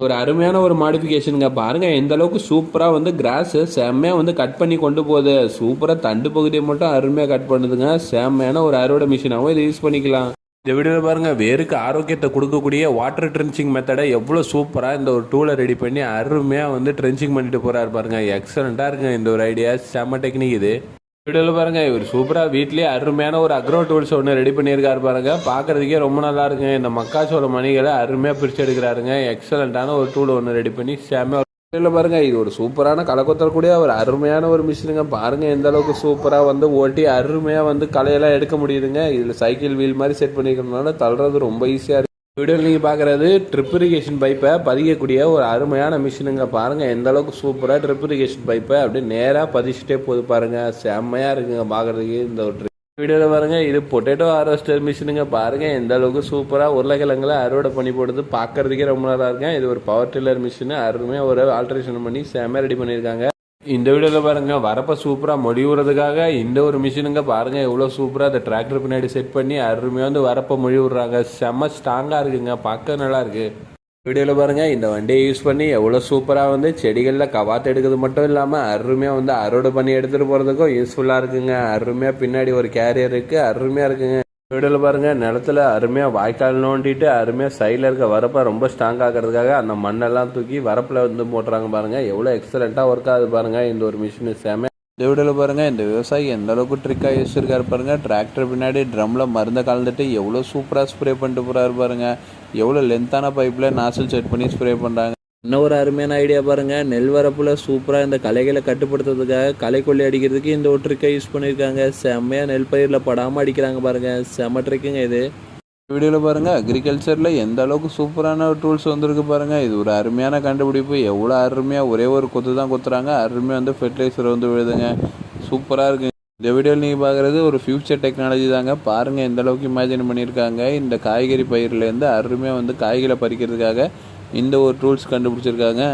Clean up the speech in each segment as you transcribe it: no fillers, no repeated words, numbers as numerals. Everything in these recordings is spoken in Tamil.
ஒரு அருமையான ஒரு மாடிஃபிகேஷனுங்க. பாருங்க எந்த அளவுக்கு சூப்பராக வந்து கிராஸ் செம்மையாக வந்து கட் பண்ணி கொண்டு போகுது. சூப்பராக தண்டு பகுதியை மட்டும் அருமையாக கட் பண்ணுதுங்க. செம்மையான ஒரு அறுவடை மிஷினாகவும் இதை யூஸ் பண்ணிக்கலாம். இந்த வீடியோவில் பாருங்க வேருக்கு ஆரோக்கியத்தை கொடுக்கக்கூடிய வாட்டர் ட்ரென்ச்சிங் மெத்தடை எவ்வளோ சூப்பராக இந்த ஒரு டூலை ரெடி பண்ணி அருமையாக வந்து ட்ரென்ச்சிங் பண்ணிட்டு போறாரு பாருங்க. எக்ஸலண்ட்டாக இருக்குங்க இந்த ஒரு ஐடியா. செம்ம டெக்னிக் இது. வீடியோவில் பாருங்க இவர் சூப்பராக வீட்லேயே அருமையான ஒரு அக்ரோ டூல்ஸ் ஒன்று ரெடி பண்ணியிருக்காரு பாருங்க. பார்க்கறதுக்கே ரொம்ப நல்லா இருக்குங்க. இந்த மக்காச்சோள மணிகளை அருமையாக பிரித்து எடுக்கிறாருங்க. எக்ஸலண்ட்டான ஒரு டூல் ஒன்று ரெடி பண்ணி செம்ம. வீடியோவில் பாருங்க இது ஒரு சூப்பரான களை கொத்தக்கூடிய ஒரு அருமையான ஒரு மிஷினுங்க. பாருங்க எந்த அளவுக்கு சூப்பராக வந்து ஓட்டி அருமையாக வந்து களையெல்லாம் எடுக்க முடியுதுங்க. இதில் சைக்கிள் வீல் மாதிரி செட் பண்ணிக்கிறதுனால தள்ளுறது ரொம்ப ஈஸியாக இருக்கு. வீடியோவில் நீங்கள் பார்க்குறது ட்ரிப் இரிகேஷன் பைப்பை பதிக்கக்கூடிய ஒரு அருமையான மிஷினுங்க. பாருங்கள் எந்த அளவுக்கு சூப்பராக ட்ரிப் இரிகேஷன் பைப்பை அப்படியே நேராக பதிச்சுட்டே போகுது பாருங்கள். செம்மையாக இருக்குங்க பார்க்குறதுக்கு இந்த ஒரு வீடியோவில் பாருங்க இது பொட்டேட்டோ ஹார்வெஸ்டர் மிஷினுங்க. பாருங்க எந்த அளவுக்கு சூப்பராக உருளைக்கிழங்குல அறுவடை பண்ணி போடுது. பார்க்கறதுக்கே ரொம்ப நல்லா இருக்குங்க. இது ஒரு பவர் டில்லர் மிஷின் அருமையாக ஒரு ஆல்ட்ரேஷன் பண்ணி செம்மையாக ரெடி பண்ணியிருக்காங்க. இந்த வீடியோவில் பாருங்க வரப்ப சூப்பராக மொழிவுறதுக்காக இந்த ஒரு மிஷினுங்க. பாருங்க எவ்வளோ சூப்பராக அந்த டிராக்டர் பின்னாடி செட் பண்ணி அருமையாக வந்து வரப்ப மொழி விடுறாங்க. செம்ம ஸ்ட்ராங்காக இருக்குங்க. பார்க்க நல்லா இருக்கு. வீடியோவில் பாருங்கள் இந்த வண்டியை யூஸ் பண்ணி எவ்வளோ சூப்பராக வந்து செடிகளில் கவாத்து எடுக்கிறது மட்டும் இல்லாமல் அருமையாக வந்து அறுவடை பண்ணி எடுத்துகிட்டு போகிறதுக்கும் யூஸ்ஃபுல்லாக இருக்குங்க. அருமையாக பின்னாடி ஒரு கேரியர் இருக்குது. அருமையாக இருக்குங்க. வீடியோவில் பாருங்கள் நிலத்தில் அருமையாக வாய்க்கால் நோண்டிட்டு அருமையாக சைடில் இருக்க வரப்பை ரொம்ப ஸ்ட்ராங் ஆகிறதுக்காக அந்த மண்ணெல்லாம் தூக்கி வரப்பில் வந்து போட்டுறாங்க பாருங்கள். எவ்வளோ எக்ஸலண்ட்டாக ஒர்க் ஆகுது பாருங்கள் இந்த ஒரு மிஷின். செம. இந்த வீடியோவில் பாருங்கள் இந்த விவசாயி எந்த அளவுக்கு ட்ரிக்காக யூஸ் இருக்காரு பாருங்கள். டிராக்டர் பின்னாடி ட்ரம்மில் மருந்தை கலந்துட்டு எவ்வளோ சூப்பராக ஸ்ப்ரே பண்ணிட்டு போகிறாரு பாருங்கள். எவ்வளோ லென்த்தான பைப்பில் நாசில் செட் பண்ணி ஸ்ப்ரே பண்ணுறாங்க. இன்னும் ஒரு அருமையான ஐடியா பாருங்கள். நெல் வரப்பில் சூப்பராக இந்த களைகளை கட்டுப்படுத்துறதுக்காக களைக்கொல்லி அடிக்கிறதுக்கு இந்த ஒரு ட்ரிக்கை யூஸ் பண்ணியிருக்காங்க. செம்மையாக நெல் பயிரில் படாமல் அடிக்கிறாங்க பாருங்கள். செம்ம ட்ரிக்குங்க இது. வீடியோவில் பாருங்கள் அக்ரிகல்ச்சரில் எந்த அளவுக்கு சூப்பரான டூல்ஸ் வந்திருக்கு பாருங்கள். இது ஒரு அருமையான கண்டுபிடிப்பு. எவ்வளோ அருமையாக ஒரே ஒரு கொத்து தான் கொத்துறாங்க. அருமையாக வந்து ஃபெர்டிலைசர் வந்து விழுதுங்க. சூப்பராக இருக்குங்க. இந்த வீடியோவில் நீங்கள் பார்க்குறது ஒரு ஃபியூச்சர் டெக்னாலஜி தாங்க. பாருங்கள் எந்த அளவுக்கு இமேஜின் பண்ணியிருக்காங்க. இந்த காய்கறி பயிர்லேருந்து அருமையாக வந்து காய்களை பறிக்கிறதுக்காக இந்த ஒரு டூல்ஸ் கண்டுபிடிச்சிருக்காங்க.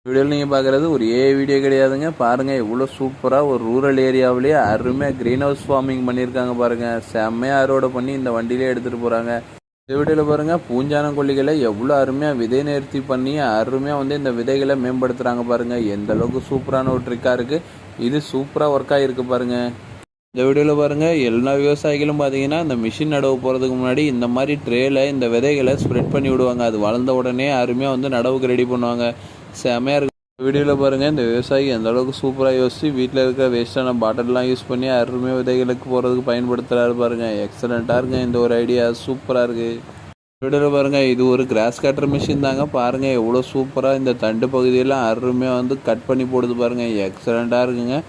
வீடியோவில் நீங்கள் பார்க்குறது ஒரு வீடியோ கிடையாதுங்க. பாருங்கள் எவ்வளோ சூப்பராக ஒரு ரூரல் ஏரியாவிலேயே அருமையாக க்ரீன் ஹவுஸ் ஃபார்மிங் பண்ணியிருக்காங்க பாருங்கள். செம்மையாக அறுவடை பண்ணி இந்த வண்டியிலே எடுத்துகிட்டு போகிறாங்க. இந்த வீடியோவில் பாருங்கள் பூஞ்சானக்கொல்லிகளை எவ்வளோ அருமையாக விதை நேர்த்தி பண்ணி அருமையாக வந்து இந்த விதைகளை மேம்படுத்துகிறாங்க பாருங்கள். எந்த அளவுக்கு சூப்பரான ஒரு ட்ரிக்காக இருக்குது. இது சூப்பராக ஒர்க் ஆகிருக்கு பாருங்கள். இந்த வீடியோவில் பாருங்கள் எல்லா விவசாயிகளும் பார்த்தீங்கன்னா இந்த மிஷின் நடவு போகிறதுக்கு முன்னாடி இந்த மாதிரி ட்ரேயில் இந்த விதைகளை ஸ்ப்ரெட் பண்ணி விடுவாங்க. அது வளர்ந்த உடனே அருமையாக வந்து நடவுக்கு ரெடி பண்ணுவாங்க. செமையாக இருக்கும். வீடியோவில் பாருங்கள் இந்த விவசாயி எந்த அளவுக்கு சூப்பராக யோசிச்சு வீட்டில் இருக்க வேஸ்ட்டான பாட்டில்லாம் யூஸ் பண்ணி அருமையாக விதைகளுக்கு போகிறதுக்கு பயன்படுத்துகிறாரு பாருங்கள். எக்ஸலண்ட்டாக இருக்குங்க இந்த ஒரு ஐடியா. சூப்பராக இருக்குது. வீடியோவில் பாருங்கள் இது ஒரு கிராஸ் கட்டர் மிஷின் தாங்க. பாருங்கள் எவ்வளோ சூப்பராக இந்த தண்டு பகுதியெல்லாம் அருமையாக வந்து கட் பண்ணி போடுது பாருங்கள். எக்ஸலண்ட்டாக இருக்குங்க.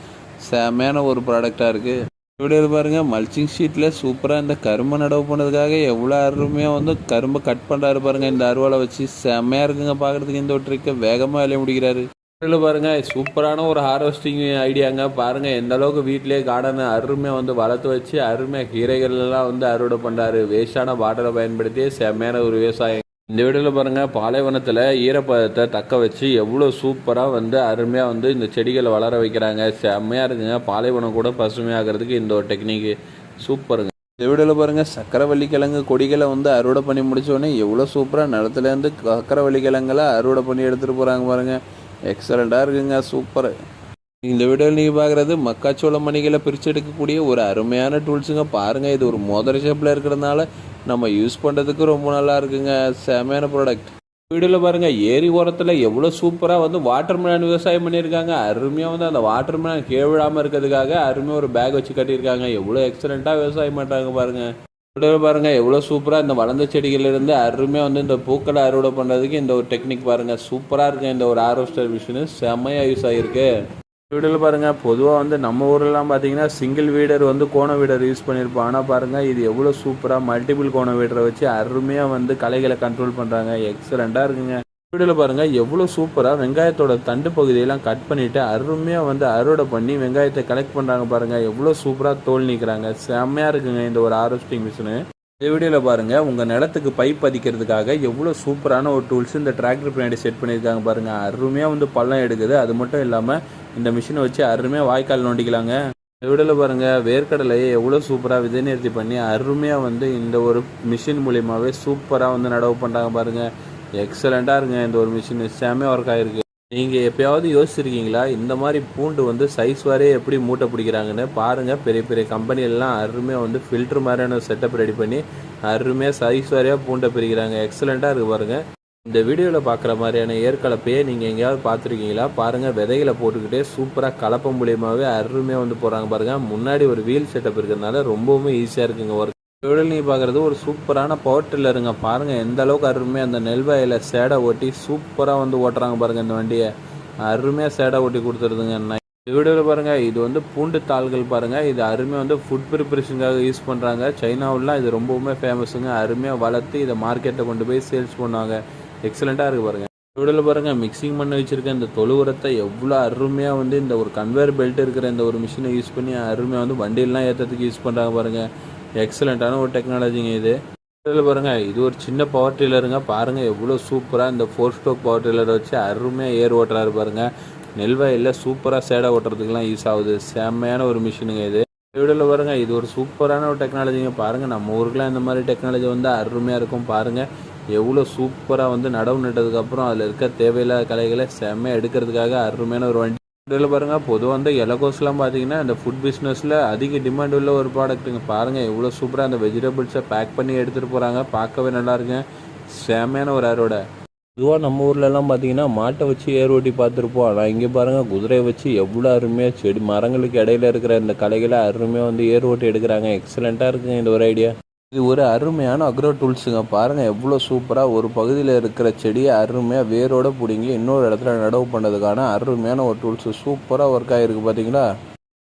செமையான ஒரு ப்ராடக்டாக இருக்குது. வீடியோவில் பாருங்கள் மல்ச்சிங் ஷீட்டில் சூப்பராக இந்த கரும்பு நடவு பண்ணதுக்காக எவ்வளோ அருமையாக வந்து கரும்பை கட் பண்ணுறாரு பாருங்கள். இந்த அருவாளை வச்சு செம்மையாக இருக்குங்க பார்க்குறதுக்கு. இந்த ஒரு ட்ரிக்கை வேகமாக வேலையை முடிக்கிறாரு. வீடியோவில் பாருங்கள் சூப்பரான ஒரு ஹார்வெஸ்டிங் ஐடியாங்க. பாருங்கள் எந்த அளவுக்கு வீட்டிலே கார்டனை அருமையாக வந்து வளர்த்து வச்சு அருமையாக கீரைகள்லாம் வந்து அறுவடை பண்ணுறாரு. வேஸ்டான பாட்டிலை பயன்படுத்தி செம்மையான ஒரு விவசாயம். இந்த வீடியோவில் பாருங்கள் பாலைவனத்தில் ஈரப்பதத்தை தக்க வச்சு எவ்வளோ சூப்பராக வந்து அருமையாக வந்து இந்த செடிகளை வளர வைக்கிறாங்க. செம்மையாக இருக்குங்க. பாலைவனம் கூட பசுமையாகிறதுக்கு இந்த ஒரு டெக்னிக்கு சூப்பருங்க. இந்த வீடியோவில் பாருங்கள் சக்கரவள்ளி கிழங்கு கொடிகளை வந்து அறுவடை பண்ணி முடித்தோடனே எவ்வளோ சூப்பராக நிலத்துலேருந்து சக்கரவள்ளி கிழங்குல அறுவடை பண்ணி எடுத்துகிட்டு போகிறாங்க பாருங்கள். எக்ஸலண்ட்டாக இருக்குங்க. சூப்பர். இந்த வீடியோவில் நீங்கள் பார்க்குறது மக்காச்சோள மணிகளை பிரித்து எடுக்கக்கூடிய ஒரு அருமையான டூல்ஸுங்க. பாருங்கள் இது ஒரு மோதிர ஷேப்பில் இருக்கிறதுனால நம்ம யூஸ் பண்ணுறதுக்கு ரொம்ப நல்லா இருக்குங்க. செமையான ப்ராடக்ட். வீடியோவில் பாருங்கள் ஏரி ஓரத்தில் எவ்வளோ சூப்பராக வந்து வாட்டர் மிலான் விவசாயம் பண்ணியிருக்காங்க. அருமையாக வந்து அந்த வாட்டர் மிலான் கீழாமல் இருக்கிறதுக்காக அருமையாக ஒரு பேக் வச்சு கட்டியிருக்காங்க. எவ்வளோ எக்ஸலண்ட்டாக விவசாயம் பண்ணுறாங்க பாருங்கள். வீடியோவில் பாருங்கள் எவ்வளோ சூப்பராக இந்த வளர்ந்த செடிகளிலிருந்து அருமையாக வந்து இந்த பூக்களை அறுவடை பண்ணுறதுக்கு இந்த ஒரு டெக்னிக் பாருங்கள். சூப்பராக இருக்குது. இந்த ஒரு ஹார்வெஸ்டர் மிஷினு செம்மையாக யூஸ் ஆகிருக்கு. வீடியோவில் பாருங்கள் பொதுவாக வந்து நம்ம ஊர்லாம் பார்த்தீங்கன்னா சிங்கிள் வீடர் வந்து கோண வீடர் யூஸ் பண்ணியிருப்போம். ஆனால் பாருங்கள் இது எவ்வளோ சூப்பராக மல்டிபிள் கோண வீடரை வச்சு அருமையாக வந்து களைகளை கண்ட்ரோல் பண்ணுறாங்க. எக்ஸலண்ட்டாக இருக்குங்க. வீடியோவில் பாருங்கள் எவ்வளோ சூப்பராக வெங்காயத்தோட தண்டு பகுதியெல்லாம் கட் பண்ணிவிட்டு அருமையாக வந்து அறுவடை பண்ணி வெங்காயத்தை கலெக்ட் பண்ணுறாங்க பாருங்கள். எவ்வளோ சூப்பராக தோல் நீக்கிறாங்க. செம்மையாக இருக்குங்க இந்த ஒரு ஹார்வெஸ்டிங் மிஷினு. இந்த வீடியோவில் பாருங்கள் உங்கள் நிலத்துக்கு பைப் பதிக்கிறதுக்காக எவ்வளோ சூப்பரான ஒரு டூல்ஸ் இந்த டிராக்டர் பின்னாடி செட் பண்ணியிருக்காங்க பாருங்கள். அருமையாக வந்து பள்ளம் எடுக்குது. அது மட்டும் இல்லாமல் இந்த மிஷினை வச்சு அருமையாக வாய்க்கால் நோண்டிக்கலாங்க. இந்த வீடியோவில் பாருங்கள் வேர்க்கடலையை எவ்வளோ சூப்பராக விதை நிறுத்தி பண்ணி அருமையாக வந்து இந்த ஒரு மிஷின் மூலியமாகவே சூப்பராக வந்து நடவு பண்ணுறாங்க பாருங்கள். எக்ஸலண்ட்டாக இருக்குங்க இந்த ஒரு மிஷின் செம்மையாக ஒர்க் ஆகிருக்கு. நீங்கள் எப்போயாவது யோசிச்சிருக்கீங்களா இந்த மாதிரி பூண்டு வந்து சைஸ் வாரியே எப்படி மூட்டை பிடிக்கிறாங்கன்னு பாருங்கள். பெரிய பெரிய கம்பெனியெல்லாம் அருமையாக வந்து ஃபில்ட்ரு மாதிரியான செட்டப் ரெடி பண்ணி அருமையாக சைஸ் வாரியாக பூண்டை பிரிக்கிறாங்க. எக்ஸலண்ட்டாக இருக்குது பாருங்கள். இந்த வீடியோவில் பார்க்குற மாதிரியான ஏற்கலப்பையே நீங்கள் எங்கேயாவது பார்த்துருக்கீங்களா? பாருங்கள், விதைகளை போட்டுக்கிட்டே சூப்பராக கலப்பை மூலியமாகவே அருமையாக வந்து போகிறாங்க பாருங்கள். முன்னாடி ஒரு வீல் செட்டப் இருக்கிறதுனால ரொம்பவுமே ஈஸியாக இருக்குங்க ஒர்க். வீடியோவில் நீங்கள் பார்க்குறது ஒரு சூப்பரான பவர் டில்லருங்க. பாருங்கள் எந்த அளவுக்கு அருமையாக அந்த நெல் வயலை சேடை ஓட்டி சூப்பராக வந்து ஓட்டுறாங்க பாருங்கள். இந்த வண்டியை அருமையாக சேடை ஓட்டி கொடுத்துருதுங்க. வீடியோவில் பாருங்கள், இது வந்து பூண்டு தாள்கள் பாருங்கள். இது அருமையாக வந்து ஃபுட் ப்ரிப்பரேஷனுக்காக யூஸ் பண்ணுறாங்க. சைனாவிலாம் இது ரொம்பவுமே ஃபேமஸுங்க. அருமையாக வளர்த்து இதை மார்க்கெட்டை கொண்டு போய் சேல்ஸ் பண்ணுவாங்க. எக்ஸலண்ட்டாக இருக்குது பாருங்கள். வீடியோவில் பாருங்கள், மிக்சிங் பண்ணி வச்சுருக்க இந்த தொழு உரத்தை எவ்வளோ அருமையாக வந்து இந்த ஒரு கன்வேர் பெல்ட் இருக்கிற இந்த ஒரு மிஷினை யூஸ் பண்ணி அருமையாக வந்து வண்டியெல்லாம் ஏற்றத்துக்கு யூஸ் பண்ணுறாங்க பாருங்கள். எக்ஸலண்ட்டான ஒரு டெக்னாலஜிங்க இது. இதில் பாருங்கள், இது ஒரு சின்ன பவர் டில்லருங்க. பாருங்கள் எவ்வளோ சூப்பராக இந்த 4 ஸ்ட்ரோக் பவர் டில்லரை வச்சு அருமையாக ஏர் ஓட்டுறாரு பாருங்கள். நெல்வயலில் சூப்பராக சேடை ஓட்டுறதுக்கெலாம் யூஸ் ஆகுது. செம்மையான ஒரு மிஷினுங்க இது. வீடியோவில் பாருங்கள், இது ஒரு சூப்பரான ஒரு டெக்னாலஜிங்க. பாருங்கள், நம்ம ஊருக்குலாம் இந்த மாதிரி டெக்னாலஜி வந்து அருமையாக இருக்கும். பாருங்கள் எவ்வளோ சூப்பராக வந்து நடவு நட்டதுக்கப்புறம் அதில் இருக்க தேவையில்லாத கலைகளை செம்மையாக எடுக்கிறதுக்காக அருமையான ஒரு வண்டி. இதில் பாருங்கள், பொதுவாக வந்து எலகோஸ்லாம் பார்த்தீங்கன்னா இந்த ஃபுட் பிஸ்னஸில் அதிக டிமாண்ட் உள்ள ஒரு ப்ராடக்ட்டுங்க. பாருங்கள் எவ்வளோ சூப்பராக அந்த வெஜிடபிள்ஸை பேக் பண்ணி எடுத்துகிட்டு போகிறாங்க. பார்க்கவே நல்லாயிருங்க. செம்மையான ஒரு அரோட. பொதுவாக நம்ம ஊர்லலாம் பார்த்தீங்கன்னா மாட்டை வச்சு ஏர் ஓட்டி பார்த்துருப்போம். ஆனால் இங்கே பாருங்கள், குதிரையை வச்சு எவ்வளோ அருமையாக செடி மரங்களுக்கு இடையில இருக்கிற இந்த கலைகளை அருமையாக வந்து ஏர் ஓட்டி எடுக்கிறாங்க. எக்ஸலண்ட்டாக இருக்குங்க இந்த ஒரு ஐடியா. இது ஒரு அருமையான அக்ரோ டூல்ஸுங்க. பாருங்கள் எவ்வளோ சூப்பராக ஒரு பகுதியில் இருக்கிற செடியை அருமையாக வேரோடு பிடிங்கி இன்னொரு இடத்துல நடவு பண்ணுறதுக்கான அருமையான ஒரு டூல்ஸு. சூப்பராக ஒர்க் ஆகிருக்கு பார்த்தீங்களா.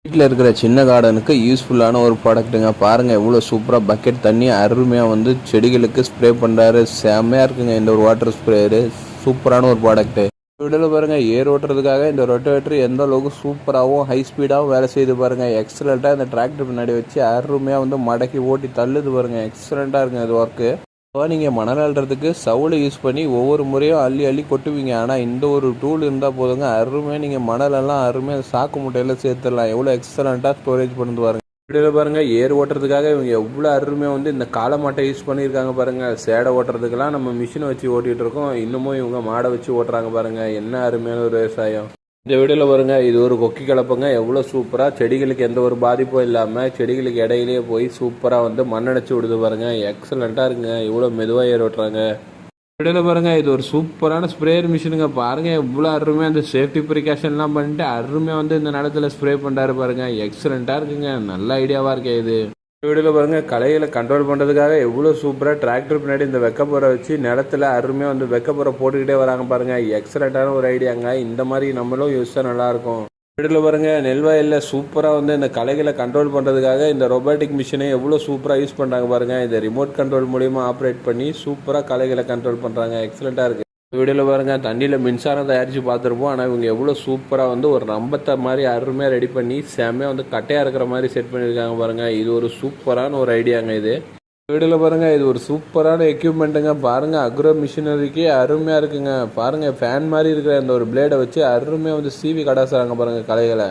வீட்டில் இருக்கிற சின்ன கார்டனுக்கு யூஸ்ஃபுல்லான ஒரு ப்ராடக்ட்டுங்க. பாருங்கள் எவ்வளோ சூப்பராக பக்கெட் தண்ணி அருமையாக வந்து செடிகளுக்கு ஸ்ப்ரே பண்ணுறாரு. செம்மையாக இருக்குங்க இந்த ஒரு வாட்டர் ஸ்ப்ரேயரு. சூப்பரான ஒரு ப்ராடக்ட்டு. வீடியோவில் பாருங்கள், ஏர் ஓட்டுறதுக்காக இந்த ரொட்டவேட்டர் எந்த அளவுக்கு சூப்பராகவும் ஹை ஸ்பீடாகவும் வேலை செய்து பாருங்கள். எக்ஸலண்ட்டாக இந்த டிராக்டர் பின்னாடி வச்சு அருமையாக வந்து மடக்கி ஓட்டி தள்ளுது பாருங்கள். எக்ஸலண்ட்டாக இருக்குங்க இது ஒர்க்கு. இப்போ நீங்கள் மணல் அள்ளுறதுக்கு சவுளை யூஸ் பண்ணி ஒவ்வொரு முறையும் அள்ளி அள்ளி கொட்டுவீங்க. ஆனால் இந்த ஒரு டூல் இருந்தால் போதுங்க, அருமையாக நீங்கள் மணலெல்லாம் அருமையாக சாக்கு முட்டையில் சேர்த்துடலாம். எவ்வளோ எக்ஸலண்ட்டாக ஸ்டோரேஜ் பண்ணுது பாருங்கள். வீடியோவில் பாருங்கள், ஏர் ஓட்டுறதுக்காக இவங்க எவ்வளோ அருமையாக வந்து இந்த காளை மாட்டை யூஸ் பண்ணியிருக்காங்க பாருங்கள். சேடை ஓட்டுறதுக்கெல்லாம் நம்ம மிஷினை வச்சு ஓட்டிகிட்டு இருக்கோம். இன்னமும் இவங்க மாடை வச்சு ஓட்டுறாங்க பாருங்கள். என்ன அருமையான ஒரு விவசாயம். இந்த வீடியோவில் பாருங்கள், இது ஒரு கொக்கி கலப்பங்க. எவ்வளோ சூப்பராக செடிகளுக்கு எந்த ஒரு பாதிப்பும் இல்லாமல் செடிகளுக்கு இடையிலேயே போய் சூப்பராக வந்து மண்ணடைச்சி விடுது பாருங்கள். எக்ஸலண்ட்டாக இருக்குங்க. இவ்வளோ மெதுவாக ஏர் ஓட்டுறாங்க. வீடியோவில் பாருங்கள், இது ஒரு சூப்பரான ஸ்ப்ரேயர் மிஷினுங்க. பாருங்கள் எவ்வளோ அருமையாக அந்த சேஃப்டி ப்ரிகாஷன்லாம் பண்ணிட்டு அருமையாக வந்து இந்த நிலத்தில் ஸ்ப்ரே பண்ணுறாரு பாருங்கள். எக்ஸலண்ட்டாக இருக்குங்க. நல்ல ஐடியாவாக இருக்கே இது. வீடியோவில் பாருங்கள், களைகளை கண்ட்ரோல் பண்ணுறதுக்காக எவ்வளோ சூப்பராக டிராக்டர் பின்னாடி இந்த வெக்கப்போரை வச்சு நிலத்தில் அருமையாக வந்து வெக்கப்போரை போட்டுக்கிட்டே வராங்க பாருங்கள். எக்ஸலண்ட்டான ஒரு ஐடியாங்க. இந்த மாதிரி நம்மளும் யூஸ் தான் நல்லாயிருக்கும். வீடியோவில் பாருங்கள், நெல்வயலில் சூப்பராக வந்து இந்த களைகளை கண்ட்ரோல் பண்ணுறதுக்காக இந்த ரொபாட்டிக் மிஷினை எவ்வளோ சூப்பராக யூஸ் பண்ணுறாங்க பாருங்கள். இதை ரிமோட் கண்ட்ரோல் மூலிமா ஆப்ரேட் பண்ணி சூப்பராக களைகளை கண்ட்ரோல் பண்ணுறாங்க. எக்ஸலண்ட்டாக இருக்குது. வீடியோவில் பாருங்கள், தண்ணியில் மின்சாரம் தயாரித்து பார்த்துருப்போம். ஆனால் இவங்க எவ்வளோ சூப்பராக வந்து ஒரு ரம்பத்தை மாதிரி அருமையாக ரெடி பண்ணி செம்மையாக வந்து கட்டையாக இருக்கிற மாதிரி செட் பண்ணியிருக்காங்க பாருங்கள். இது ஒரு சூப்பரான ஒரு ஐடியாங்க இது. வீடியோவில் பாருங்கள், இது ஒரு சூப்பரான எக்யூப்மெண்ட்டுங்க. பாருங்கள், அக்ரோ மிஷினரிக்கே அருமையாக இருக்குங்க. பாருங்கள், ஃபேன் மாதிரி இருக்கிற அந்த ஒரு பிளேடை வச்சு அருமையாக வந்து சீவி கடாசுறாங்க பாருங்கள் களைகளை.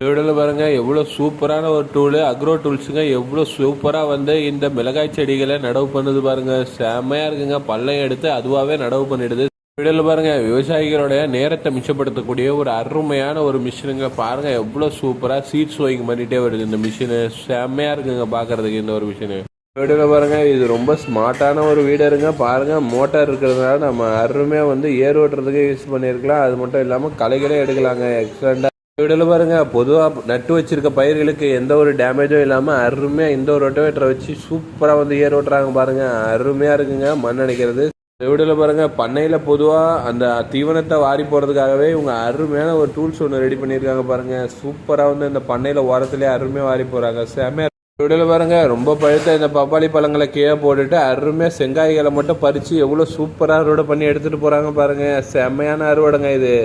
வீடியோவில் பாருங்கள், எவ்வளோ சூப்பரான ஒரு டூலு, அக்ரோ டூல்ஸுங்க. எவ்வளோ சூப்பராக வந்து இந்த மிளகாய் செடிகளை நடவு பண்ணுது பாருங்கள். செம்மையாக இருக்குங்க. பள்ளம் எடுத்து அதுவாகவே நடவு பண்ணிடுது. வீடியோவில் பாருங்கள், விவசாயிகளுடைய நேரத்தை மிச்சப்படுத்தக்கூடிய ஒரு அருமையான ஒரு மிஷினுங்க. பாருங்கள் எவ்வளோ சூப்பராக சீட் சோயிங் பண்ணிகிட்டே வருது இந்த மிஷினு. செம்மையாக இருக்குங்க பார்க்குறதுக்கு இந்த ஒரு மிஷினு. வீடியோவில் பாருங்கள், இது ரொம்ப ஸ்மார்ட்டான ஒரு வீடருங்க. பாருங்கள், மோட்டார் இருக்கிறதுனால நம்ம அருமையாக வந்து ஏர் ஓட்டுறதுக்கு யூஸ் பண்ணியிருக்கலாம். அது மட்டும் இல்லாமல் களைகளே எடுக்கலாங்க. எக்ஸலண்ட்டாக. வீடியோவில் பாருங்கள், பொதுவாக நட்டு வச்சிருக்க பயிர்களுக்கு எந்த ஒரு டேமேஜும் இல்லாமல் அருமையாக இந்த ஒரு ரொட்டவேட்டரை வச்சு சூப்பராக வந்து ஏர் ஓட்டுறாங்க பாருங்கள். அருமையாக இருக்குங்க மண் அடிக்கிறது. வீடியோவில் பாருங்கள், பண்ணையில் பொதுவாக அந்த தீவனத்தை வாரி போகிறதுக்காகவே இவங்க அருமையான ஒரு டூல்ஸ் ஒன்று ரெடி பண்ணியிருக்காங்க பாருங்கள். சூப்பராக வந்து இந்த பண்ணையில் ஓரத்துலேயே அருமையாக வாரி போகிறாங்க. செம்மையாக. வீடியோவில் பாருங்கள், ரொம்ப பழுத்த இந்த பப்பாளி பழங்களை கீழே போட்டுட்டு அருமையாக செங்காய்களை மட்டும் பறித்து எவ்வளோ சூப்பராக அறுவடை பண்ணி எடுத்துகிட்டு போகிறாங்க பாருங்கள். செம்மையான அறுவடைங்க இது.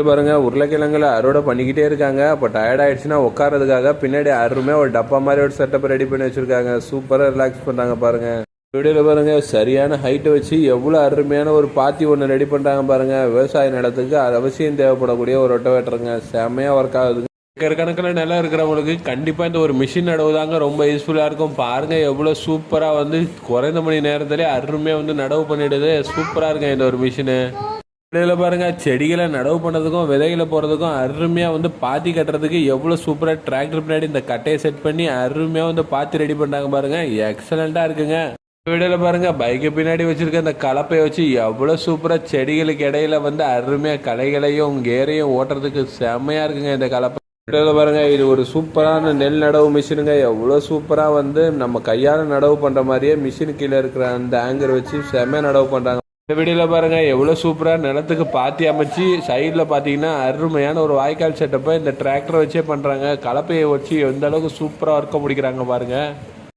பாருங்கள், உருளைக்கிழங்குல அறுவடை பண்ணிக்கிட்டே இருக்காங்க. அப்போ டயர்ட் ஆகிடுச்சுன்னா உட்காரதுக்காக பின்னாடி அருமையாக ஒரு டப்பா மாதிரி ஒரு செட்டப் ரெடி பண்ணி வச்சுருக்காங்க. சூப்பராக ரிலாக்ஸ் பண்ணுறாங்க பாருங்கள். வீடியோவில் பாருங்கள், சரியான ஹைட்டை வச்சு எவ்வளோ அருமையான ஒரு பாத்தி ஒன்று ரெடி பண்ணுறாங்க பாருங்கள். விவசாய நிலத்துக்கு அவசியம் தேவைப்படக்கூடிய ஒரு ரொட்டவேட்டருங்க. செம்மையாக ஒர்க் ஆகுதுங்க. ஏக்கர் கணக்கில் நிலம் இருக்கிறவங்களுக்கு கண்டிப்பாக இந்த ஒரு மிஷின் நடவு தாங்க ரொம்ப யூஸ்ஃபுல்லாக இருக்கும். பாருங்கள் எவ்வளோ சூப்பராக வந்து குறைந்த மணி நேரத்திலே அருமையாக வந்து நடவு பண்ணிடுது. சூப்பராக இருக்கும் இந்த ஒரு மிஷினு. இதில் பாருங்கள் செடிகளை நடவு பண்ணதுக்கும் விதைகளை போகிறதுக்கும் அருமையாக வந்து பாத்தி கட்டுறதுக்கு எவ்வளோ சூப்பராக டிராக்டர் பின்னாடி இந்த கட்டையை செட் பண்ணி அருமையாக வந்து பாத்தி ரெடி பண்ணுறாங்க பாருங்கள். எக்ஸலண்ட்டாக இருக்குங்க. வீடியோவில் பாருங்கள் பைக்கு பின்னாடி வச்சுருக்க இந்த கலப்பையை வச்சு எவ்வளோ சூப்பராக செடிகளுக்கு இடையில வந்து அருமையாக களைகளையும் கேரையும் ஓட்டுறதுக்கு செம்மையாக இருக்குங்க இந்த கலப்பை. வீடியோவில் பாருங்கள் இது ஒரு சூப்பரான நெல் நடவு மிஷினுங்க. எவ்வளோ சூப்பராக வந்து நம்ம கையால் நடவு பண்ணுற மாதிரியே மிஷினு கீழே இருக்கிற அந்த ஆங்கர் வச்சு செம்மையாக நடவு பண்ணுறாங்க. இந்த வீடியோவில் பாருங்கள் எவ்வளோ சூப்பராக நிலத்துக்கு பாத்தி அமைச்சு சைடில் பார்த்தீங்கன்னா அருமையான ஒரு வாய்க்கால் செட்டப்பை இந்த டிராக்டரை வச்சே பண்ணுறாங்க. கலப்பையை வச்சு எந்த அளவுக்கு சூப்பராக ஒர்க்கை முடிக்கிறாங்க பாருங்கள்.